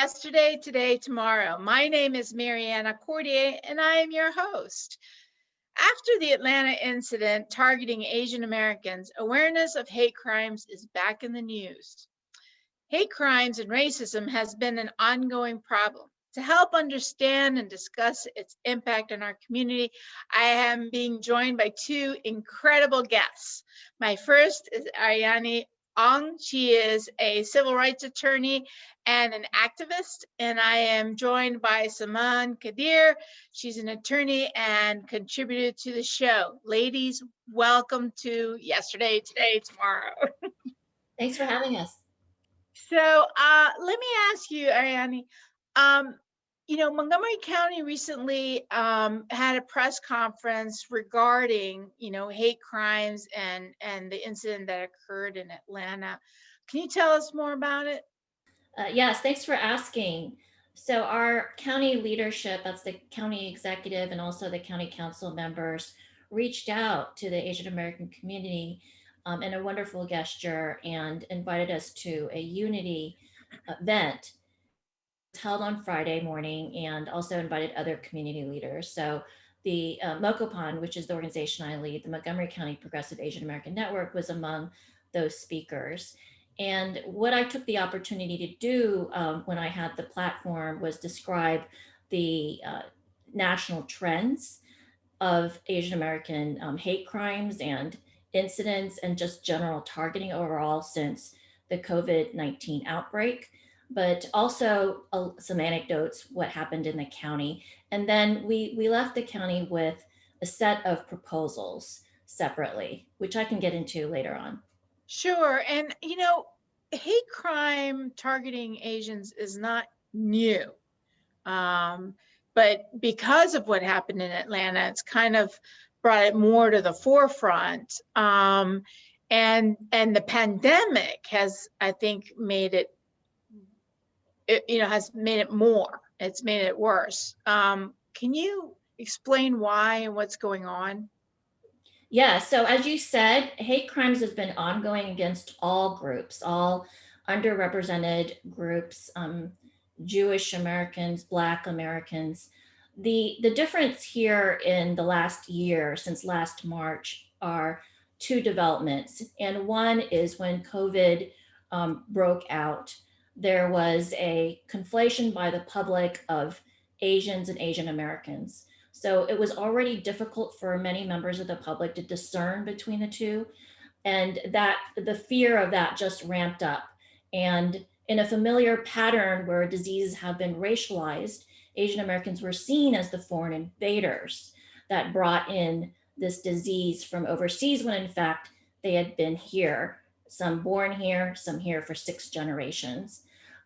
Yesterday, Today, Tomorrow. My name is Mariana Cordier, and I am your host. After the Atlanta incident targeting Asian Americans, awareness of hate crimes is back in the news. Hate crimes and racism has been an ongoing problem. To help understand and discuss its impact on our community, I am being joined by two incredible guests. My first is Aryani. She is a civil rights attorney and an activist, and I am joined by Saman Qadeer. She's an attorney and contributor to the show. Ladies, welcome to Yesterday, Today, Tomorrow. Thanks for having us. So let me ask you, Aryani, Montgomery County recently had a press conference regarding, hate crimes and the incident that occurred in Atlanta. Can you tell us more about it? Yes, thanks for asking. So our county leadership, that's the county executive and also the county council members, reached out to the Asian American community in a wonderful gesture and invited us to a unity event held on Friday morning, and also invited other community leaders. So the MoCoPAN, which is the organization I lead, the Montgomery County Progressive Asian American Network, was among those speakers. And what I took the opportunity to do when I had the platform was describe the national trends of Asian American hate crimes and incidents and just general targeting overall since the COVID-19 outbreak, but also some anecdotes, what happened in the county. And then we left the county with a set of proposals separately, which I can get into later on. Sure. And, hate crime targeting Asians is not new. But because of what happened in Atlanta, it's kind of brought it more to the forefront. And the pandemic has, I think, made it has made it more. It's made it worse. Can you explain why and what's going on? Yeah, so as you said, hate crimes has been ongoing against all groups, all underrepresented groups, Jewish Americans, Black Americans. The difference here in the last year, since last March, are two developments. And one is when COVID broke out, there was a conflation by the public of Asians and Asian Americans. So it was already difficult for many members of the public to discern between the two. And that the fear of that just ramped up. And in a familiar pattern where diseases have been racialized, Asian Americans were seen as the foreign invaders that brought in this disease from overseas, when in fact they had been here, some born here, some here for 6 generations.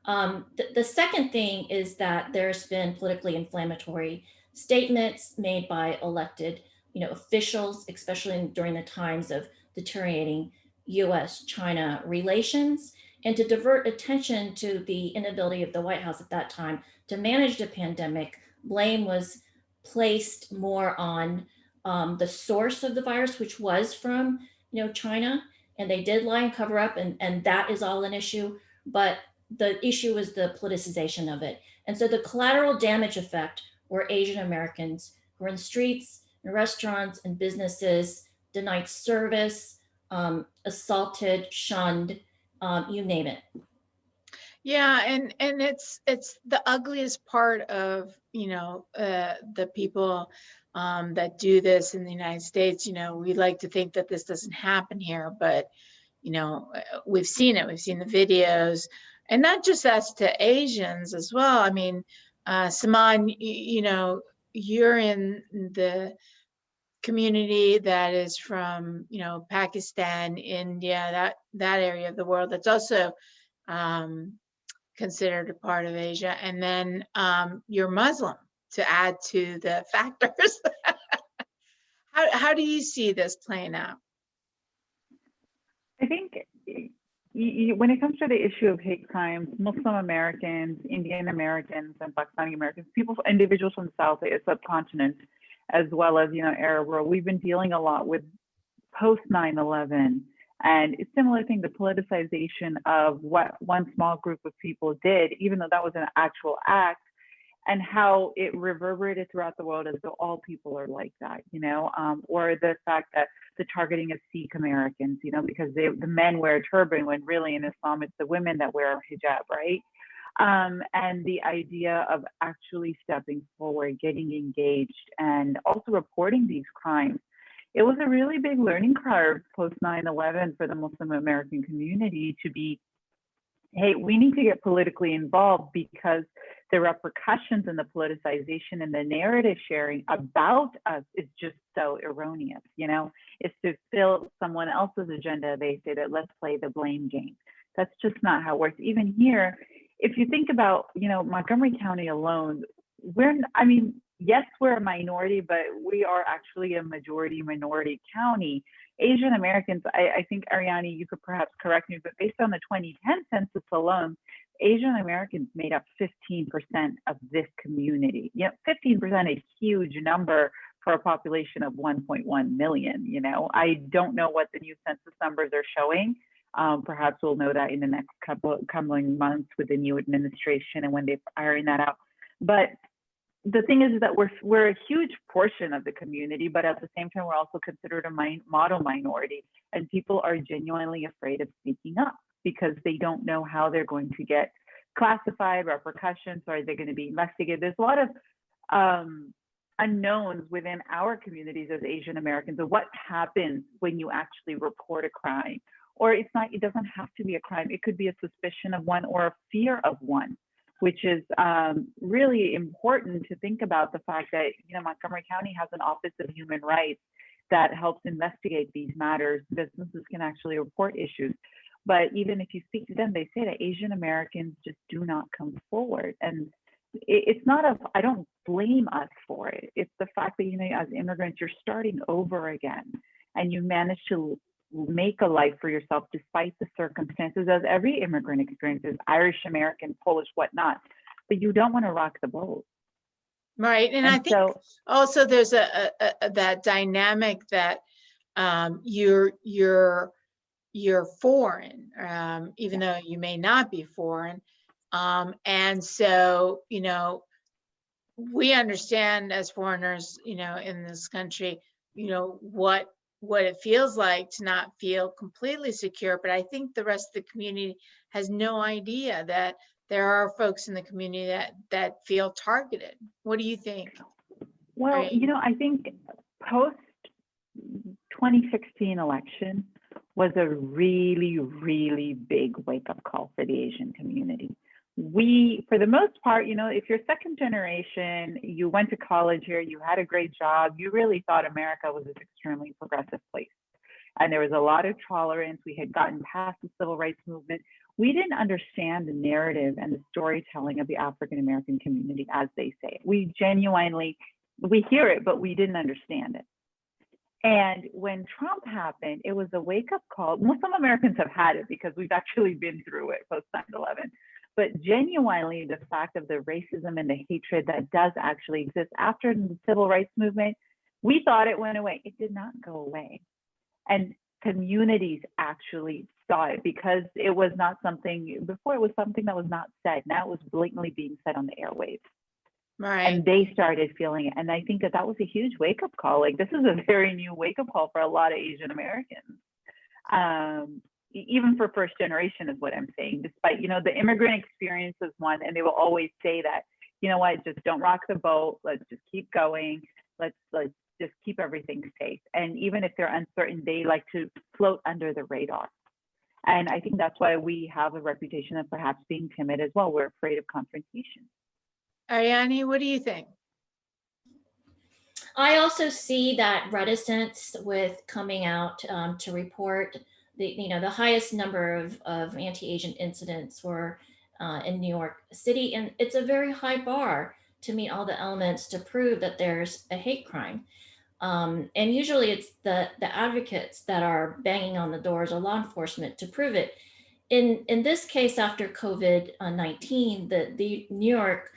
The second thing is that there's been politically inflammatory statements made by elected officials, especially during the times of deteriorating US-China relations, and to divert attention to the inability of the White House at that time to manage the pandemic. Blame was placed more on the source of the virus, which was from China, and they did lie and cover up, and that is all an issue. But the issue is the politicization of it. And so the collateral damage effect were Asian Americans who were in the streets, in restaurants, and businesses, denied service, assaulted, shunned, you name it. Yeah, and it's the ugliest part of the people that do this in the United States. We like to think that this doesn't happen here, but we've seen it. We've seen the videos, and not just as to Asians as well. I mean, Saman, you're in the community that is from Pakistan, India, that area of the world that's also considered a part of Asia, and then you're Muslim to add to the factors. How do you see this playing out? I think when it comes to the issue of hate crimes, Muslim Americans, Indian Americans, and Pakistani Americans, individuals from the South, subcontinent, as well as Arab world, we've been dealing a lot with post 9/11 And it's a similar thing, the politicization of what one small group of people did, even though that was an actual act, and how it reverberated throughout the world as though all people are like that, or the fact that the targeting of Sikh Americans, because the men wear a turban when really in Islam it's the women that wear a hijab, right? And the idea of actually stepping forward, getting engaged, and also reporting these crimes. It was a really big learning curve post 9/11 for the Muslim American community to be, hey, we need to get politically involved because the repercussions and the politicization and the narrative sharing about us is just so erroneous, It's to fill someone else's agenda. They say that let's play the blame game. That's just not how it works. Even here, if you think about, Montgomery County alone, yes, we're a minority, but we are actually a majority minority county. Asian Americans, I think, Aryani, you could perhaps correct me, but based on the 2010 census alone, Asian Americans made up 15% of this community. 15%, a huge number for a population of 1.1 million. I don't know what the new census numbers are showing. Perhaps we'll know that in the next coming months with the new administration and when they're iron that out. But the thing is that we're a huge portion of the community, but at the same time, we're also considered a model minority, and people are genuinely afraid of speaking up because they don't know how they're going to get classified, repercussions, or are they going to be investigated? There's a lot of unknowns within our communities as Asian Americans of what happens when you actually report a crime. Or it doesn't have to be a crime. It could be a suspicion of one or a fear of one, which is really important to think about the fact that, Montgomery County has an Office of Human Rights that helps investigate these matters. Businesses can actually report issues. But even if you speak to them, they say that Asian Americans just do not come forward. And it's not I don't blame us for it. It's the fact that, as immigrants, you're starting over again and you manage to make a life for yourself despite the circumstances, as every immigrant experiences, Irish American, Polish, whatnot, but you don't want to rock the boat. Right. And I think also there's that dynamic that you're foreign, even though you may not be foreign. And so, we understand as foreigners, in this country, what it feels like to not feel completely secure. But I think the rest of the community has no idea that there are folks in the community that feel targeted. What do you think? Well, Right. I think post 2016 election was a really, really big wake-up call for the Asian community. We, for the most part, if you're second generation, you went to college here, you had a great job, you really thought America was an extremely progressive place. And there was a lot of tolerance. We had gotten past the civil rights movement. We didn't understand the narrative and the storytelling of the African American community, as they say. We hear it, but we didn't understand it. And when Trump happened, it was a wake-up call. Muslim Americans have had it because we've actually been through it post 9/11. But genuinely, the fact of the racism and the hatred that does actually exist after the civil rights movement, we thought it went away. It did not go away. And communities actually saw it because it was not something, before it was something that was not said. Now it was blatantly being said on the airwaves. Right. And they started feeling it. And I think that was a huge wake-up call. Like, this is a very new wake-up call for a lot of Asian Americans. Even for first generation is what I'm saying, despite, the immigrant experience is one, and they will always say that, just don't rock the boat. Let's just keep going. Let's just keep everything safe. And even if they're uncertain, they like to float under the radar. And I think that's why we have a reputation of perhaps being timid as well. We're afraid of confrontation. Aryani, what do you think? I also see that reticence with coming out to report. The highest number of anti-Asian incidents were in New York City, and it's a very high bar to meet all the elements to prove that there's a hate crime. And usually it's the advocates that are banging on the doors of law enforcement to prove it. In this case, after COVID-19, the New York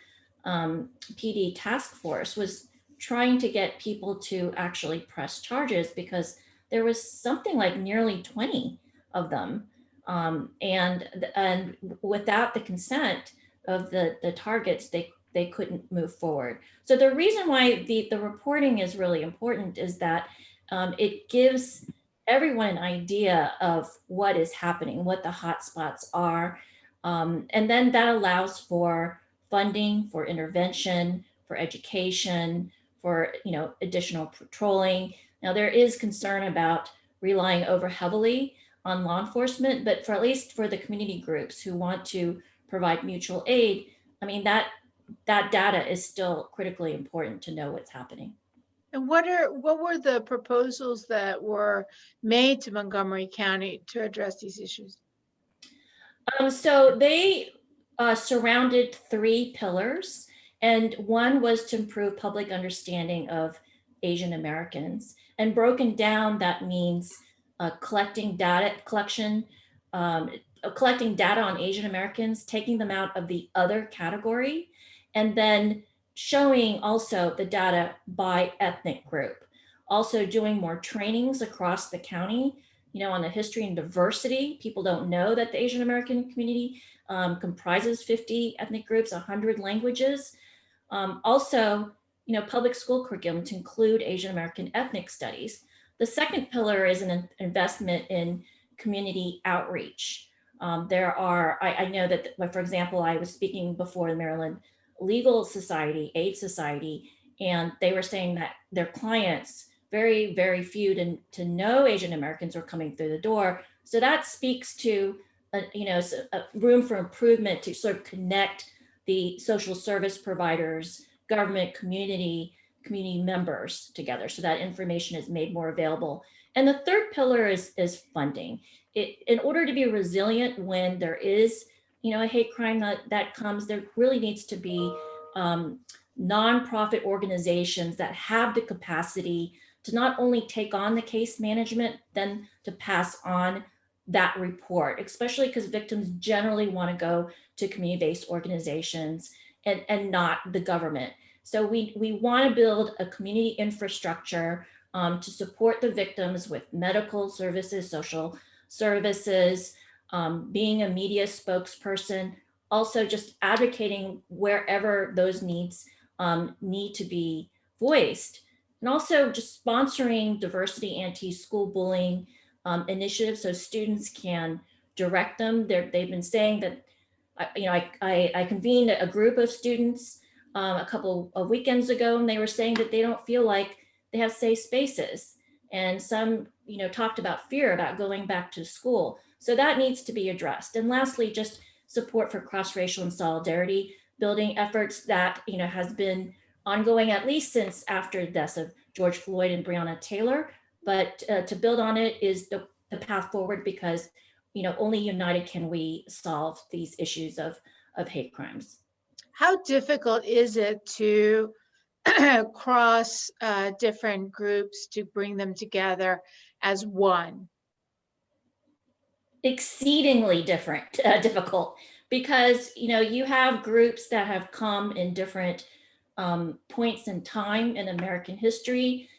PD task force was trying to get people to actually press charges because there was something like nearly 20 of them. And without the consent of the targets, they couldn't move forward. So the reason why the reporting is really important is that it gives everyone an idea of what is happening, what the hotspots are. And then that allows for funding, for intervention, for education, for additional patrolling. Now there is concern about relying over heavily on law enforcement, but for at least for the community groups who want to provide mutual aid, I mean, that data is still critically important to know what's happening. And what were the proposals that were made to Montgomery County to address these issues? So they surrounded 3 pillars, and one was to improve public understanding of Asian Americans. And broken down, that means collecting data on Asian Americans, taking them out of the other category, and then showing also the data by ethnic group. Also doing more trainings across the county, on the history and diversity. People don't know that the Asian American community comprises 50 ethnic groups, 100 languages. Also, public school curriculum to include Asian American ethnic studies. The second pillar is an investment in community outreach. I know that, for example, I was speaking before the Maryland Legal Society, Aid Society, and they were saying that their clients, very, very few to know Asian Americans are coming through the door. So that speaks to, a room for improvement to sort of connect the social service providers, government, community members together so that information is made more available. And the third pillar is funding. In order to be resilient when there is, a hate crime that comes, there really needs to be nonprofit organizations that have the capacity to not only take on the case management, then to pass on that report, especially because victims generally want to go to community-based organizations and not the government. So we want to build a community infrastructure to support the victims with medical services, social services, being a media spokesperson, also just advocating wherever those needs need to be voiced. And also just sponsoring diversity anti-school bullying initiatives so students can direct them. They've been saying that, I convened a group of students a couple of weekends ago, and they were saying that they don't feel like they have safe spaces. And some, talked about fear about going back to school. So that needs to be addressed. And lastly, just support for cross-racial and solidarity building efforts that, has been ongoing at least since after the deaths of George Floyd and Breonna Taylor. But to build on it is the path forward, because only united can we solve these issues of hate crimes. How difficult is it to cross different groups to bring them together as one? Exceedingly difficult, because you have groups that have come in different points in time in American history,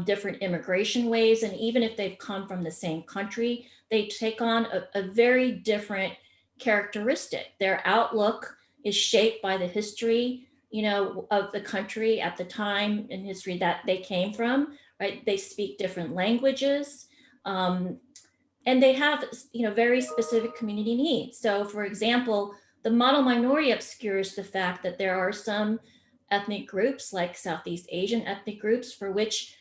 different immigration ways, and even if they've come from the same country, they take on a very different characteristic. Their outlook is shaped by the history, of the country at the time in history that they came from, right? They speak different languages, and they have, very specific community needs. So for example, the model minority obscures the fact that there are some ethnic groups like Southeast Asian ethnic groups for which,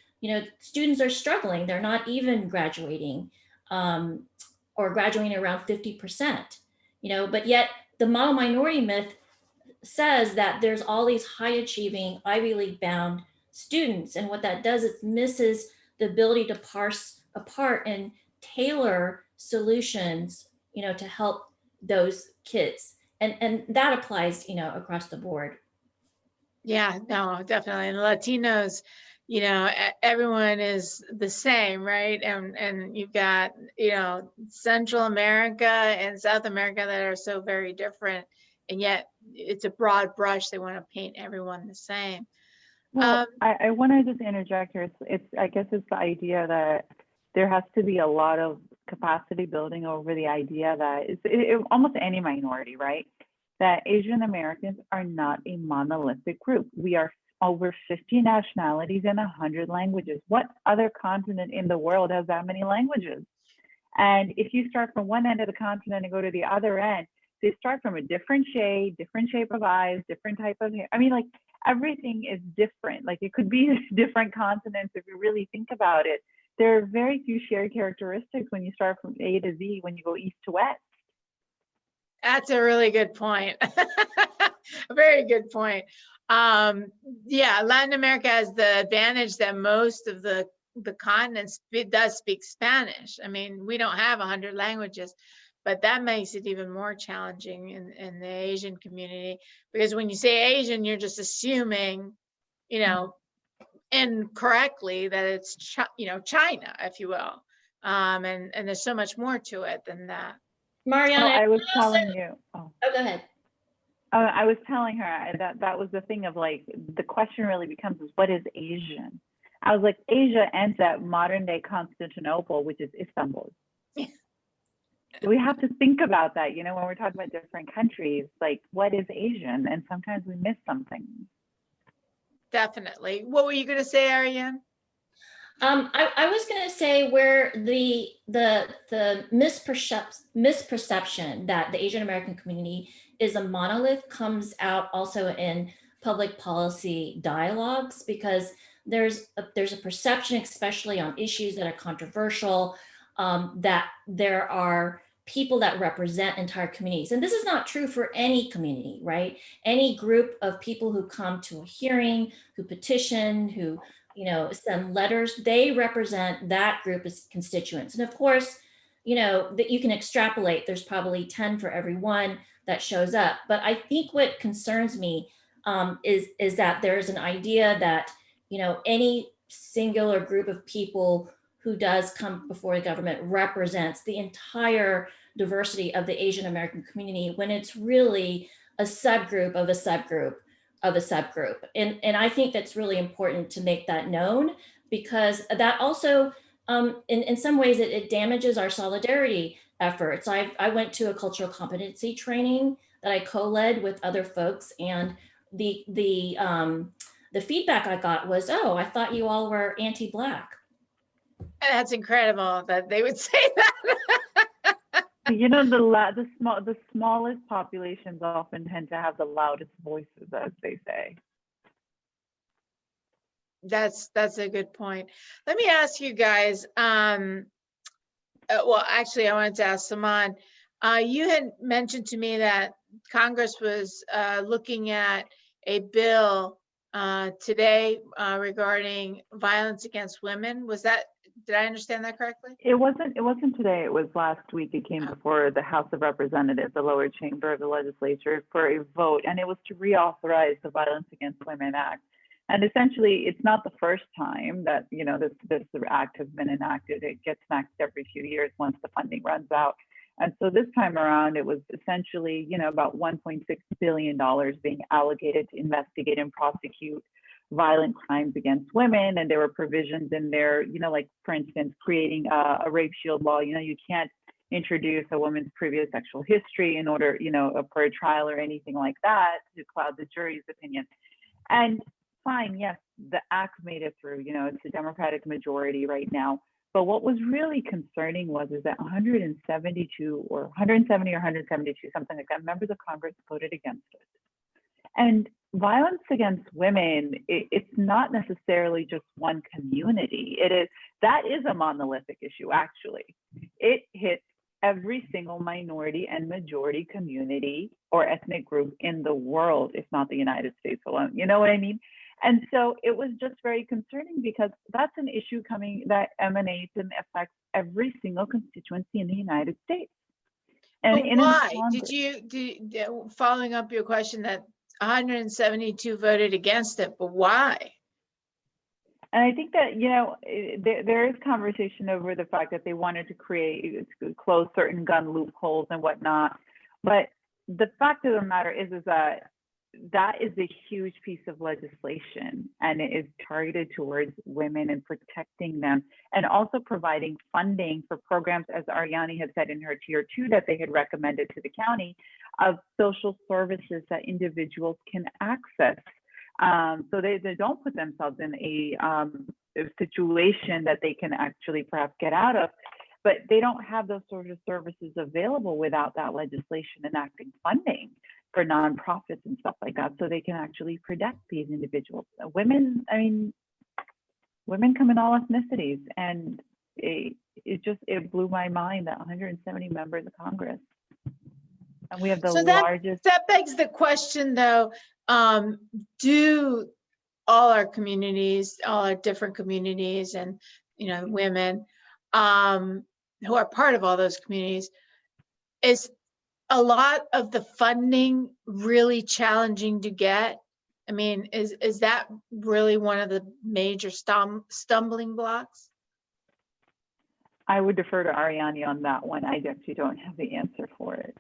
students are struggling. They're not even graduating or graduating around 50%, but yet the model minority myth says that there's all these high achieving Ivy League bound students. And what that does is misses the ability to parse apart and tailor solutions, to help those kids. And that applies, across the board. Yeah, no, definitely. And Latinos, everyone is the same, right? And you've got, Central America and South America that are so very different. And yet it's a broad brush. They want to paint everyone the same. Well, I want to just interject here. I guess it's the idea that there has to be a lot of capacity building over the idea that almost any minority, right? That Asian Americans are not a monolithic group. We are over 50 nationalities and 100 languages. What other continent in the world has that many languages? And if you start from one end of the continent and go to the other end, they start from a different shade, different shape of eyes, different type of hair. I mean, like, everything is different. Like, it could be different continents if you really think about it. There are very few shared characteristics when you start from A to Z, when you go east to west. That's a really good point. A very good point. Yeah, Latin America has the advantage that most of the continent does speak Spanish. I mean, we don't have 100 languages, but that makes it even more challenging in the Asian community, because when you say Asian, you're just assuming, you know, incorrectly that it's China, if you will, and there's so much more to it than that. Mariana, I was telling you. Oh, go ahead. I was telling her that was the thing of, like, the question really becomes is, what is Asian? I was like, Asia ends at modern day Constantinople, which is Istanbul. Yeah. We have to think about that, you know, when we're talking about different countries, like, what is Asian? And sometimes we miss something. Definitely. What were you going to say, Aryani? I was going to say where the misperception that the Asian American community is a monolith comes out also in public policy dialogues, because there's a perception, especially on issues that are controversial, that there are people that represent entire communities. And this is not true for any community, right? Any group of people who come to a hearing, who petition, who send letters, they represent that group as constituents. And of course, that you can extrapolate, there's probably 10 for every one that shows up. But I think what concerns me is that there's an idea that, any singular group of people who does come before the government represents the entire diversity of the Asian American community, when it's really a subgroup of a subgroup of a subgroup. And I think that's really important to make that known, because that also, in some ways, it damages our solidarity efforts. I went to a cultural competency training that I co-led with other folks, and the feedback I got was, oh, I thought you all were anti-Black. That's incredible that they would say that. The smallest populations often tend to have the loudest voices, as they say. That's a good point. Let me ask you guys. Well, actually, I wanted to ask Saman. You had mentioned to me that Congress was looking at a bill today regarding violence against women. Did I understand that correctly? It wasn't today. It was last week. It came before the House of Representatives, the lower chamber of the legislature, for a vote, and it was to reauthorize the Violence Against Women Act. And essentially, it's not the first time that this act has been enacted. It gets enacted every few years once the funding runs out. And so this time around, it was essentially about $1.6 billion being allocated to investigate and prosecute violent crimes against women. And there were provisions in there, like, for instance, creating a rape shield law. You can't introduce a woman's previous sexual history in order, for a trial or anything like that to cloud the jury's opinion. And fine, yes, the act made it through. It's a Democratic majority right now. But what was really concerning is that 172 or 172, something like that, members of Congress voted against it. And violence against women, it's not necessarily just one community. That is a monolithic issue, actually. It hits every single minority and majority community or ethnic group in the world, if not the United States alone. You know what I mean? And so it was just very concerning, because that's an issue that emanates and affects every single constituency in the United States. And why following up your question, that 172 voted against it, but why? And I think that, there is conversation over the fact that they wanted to close certain gun loopholes and whatnot. But the fact of the matter is that that is a huge piece of legislation, and it is targeted towards women and protecting them, and also providing funding for programs, as Aryani had said in her tier 2 that they had recommended to the county, of social services that individuals can access. So they don't put themselves in a situation that they can actually perhaps get out of, but they don't have those sort of services available without that legislation enacting funding for nonprofits and stuff like that, so they can actually protect these individuals. Women, I mean, women come in all ethnicities, and it blew my mind that 170 members of Congress, and we have the largest. That begs the question, though, do all our communities, all our different communities, and women who are part of all those communities, is a lot of the funding really challenging to get? I mean, is that really one of the major stumbling blocks? I would defer to Aryani on that one. I actually don't have the answer for it.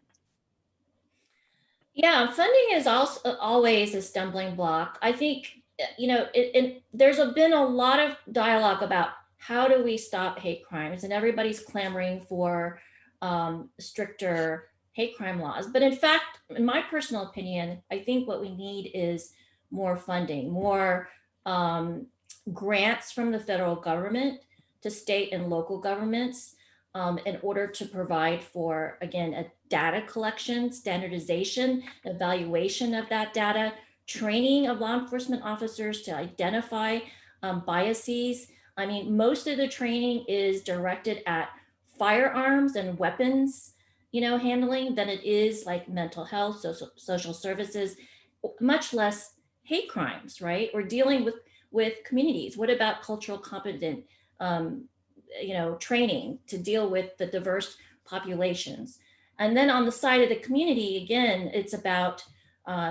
Yeah, funding is also always a stumbling block. I think, there's been a lot of dialogue about how do we stop hate crimes, and everybody's clamoring for stricter hate crime laws. But in fact, in my personal opinion, I think what we need is more funding, more grants from the federal government to state and local governments in order to provide for, again, a data collection, standardization, evaluation of that data, training of law enforcement officers to identify biases. I mean, most of the training is directed at firearms and weapons handling than it is like mental health, social services, much less hate crimes, right? We're dealing with communities. What about cultural competent, training to deal with the diverse populations? And then on the side of the community, again, it's about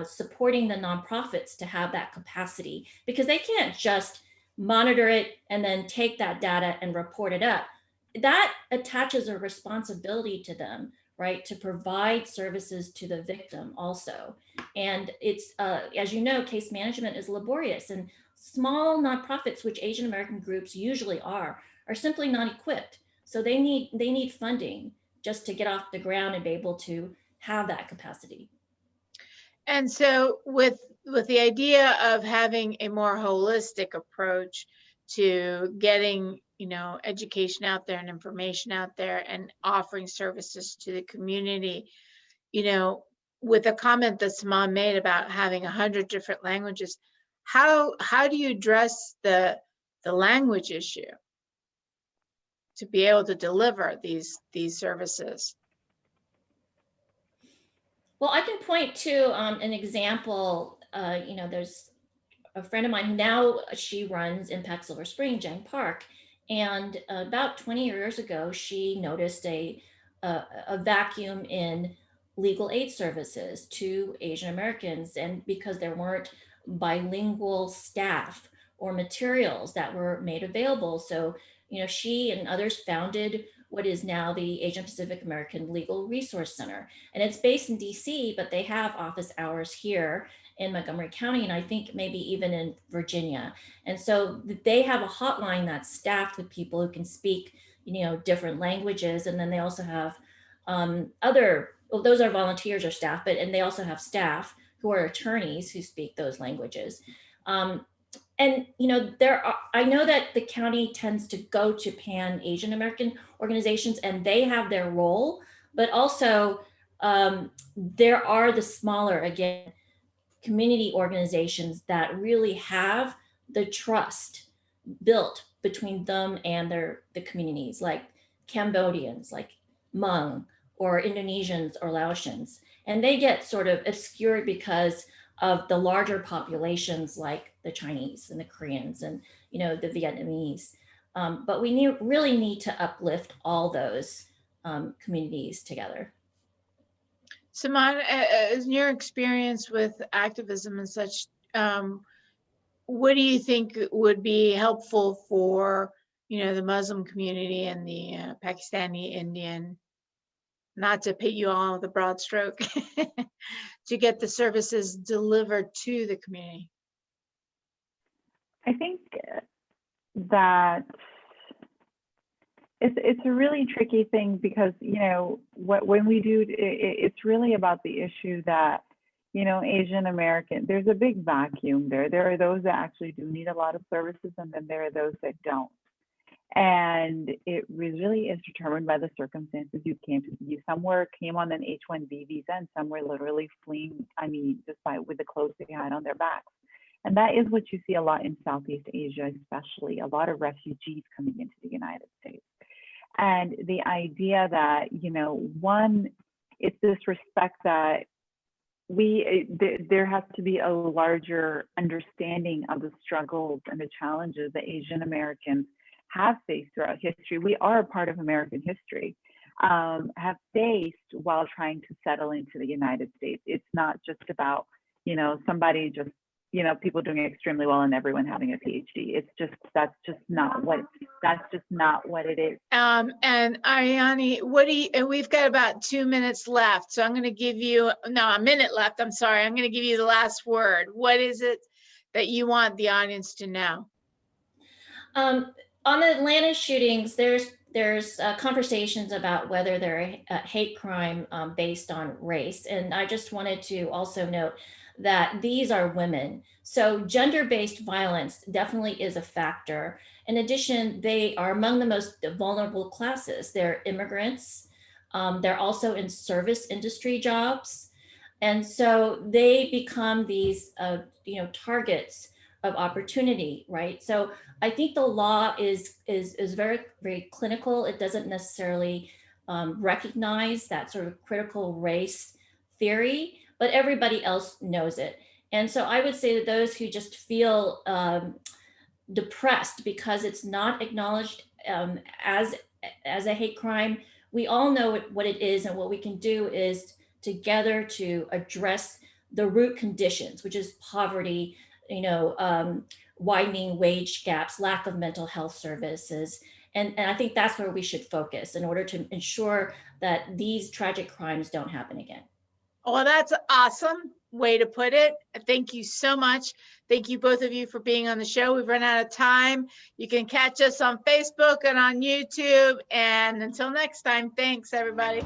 supporting the nonprofits to have that capacity, because they can't just monitor it and then take that data and report it up. That attaches a responsibility to them, right, to provide services to the victim also. And it's, as you know, case management is laborious, and small nonprofits, which Asian American groups usually are simply not equipped. So they need funding just to get off the ground and be able to have that capacity. And so with the idea of having a more holistic approach to getting education out there and information out there and offering services to the community, with a comment that Saman made about having 100 different languages, how do you address the language issue to be able to deliver these services? Well, I can point to an example. There's a friend of mine who now she runs Impact Silver Spring, Jen Park. And about 20 years ago, she noticed a vacuum in legal aid services to Asian Americans. And because there weren't bilingual staff or materials that were made available. So, she and others founded what is now the Asian Pacific American Legal Resource Center. And it's based in DC, but they have office hours here in Montgomery County, and I think maybe even in Virginia. And so they have a hotline that's staffed with people who can speak, different languages. And then they also have those are volunteers or staff, and they also have staff who are attorneys who speak those languages. And I know that the county tends to go to Pan Asian American organizations, and they have their role, but also there are the smaller, again, community organizations that really have the trust built between them and the communities, like Cambodians, like Hmong, or Indonesians or Laotians. And they get sort of obscured because of the larger populations like the Chinese and the Koreans and the Vietnamese. But we really need to uplift all those communities together. Saman, in your experience with activism and such, what do you think would be helpful for the Muslim community and the Pakistani Indian not to paint you all with a broad stroke, to get the services delivered to the community? I think that it's a really tricky thing because, you know, when we do, it's really about the issue that, you know, Asian American, there's a big vacuum there. There are those that actually do need a lot of services, and then there are those that don't. And it really is determined by the circumstances you came to. You somewhere came on an H-1B visa, and some were literally fleeing, I mean, just with the clothes they had on their backs. And that is what you see a lot in Southeast Asia, especially a lot of refugees coming into the United States. And the idea that, you know, one, it's this respect that there has to be a larger understanding of the struggles and the challenges that Asian Americans have faced throughout history. We are a part of American history, have faced while trying to settle into the United States. It's not just about, you know, somebody just, you know, people doing extremely well and everyone having a PhD. It's just, that's just not what it is. And Aryani, what do you, and we've got about 2 minutes left. So I'm going to give you, no, a minute left. I'm sorry. I'm going to give you the last word. What is it that you want the audience to know? On the Atlanta shootings, there's conversations about whether they're a hate crime based on race. And I just wanted to also note that these are women. So gender-based violence definitely is a factor. In addition, they are among the most vulnerable classes. They're immigrants. They're also in service industry jobs. And so they become these targets of opportunity, right? So I think the law is very, very clinical. It doesn't necessarily recognize that sort of critical race theory, but everybody else knows it. And so I would say that those who just feel depressed because it's not acknowledged as a hate crime, we all know what it is, and what we can do is together to address the root conditions, which is poverty, widening wage gaps, lack of mental health services. And I think that's where we should focus in order to ensure that these tragic crimes don't happen again. Well, that's an awesome way to put it. Thank you so much. Thank you, both of you, for being on the show. We've run out of time. You can catch us on Facebook and on YouTube. And until next time, thanks, everybody.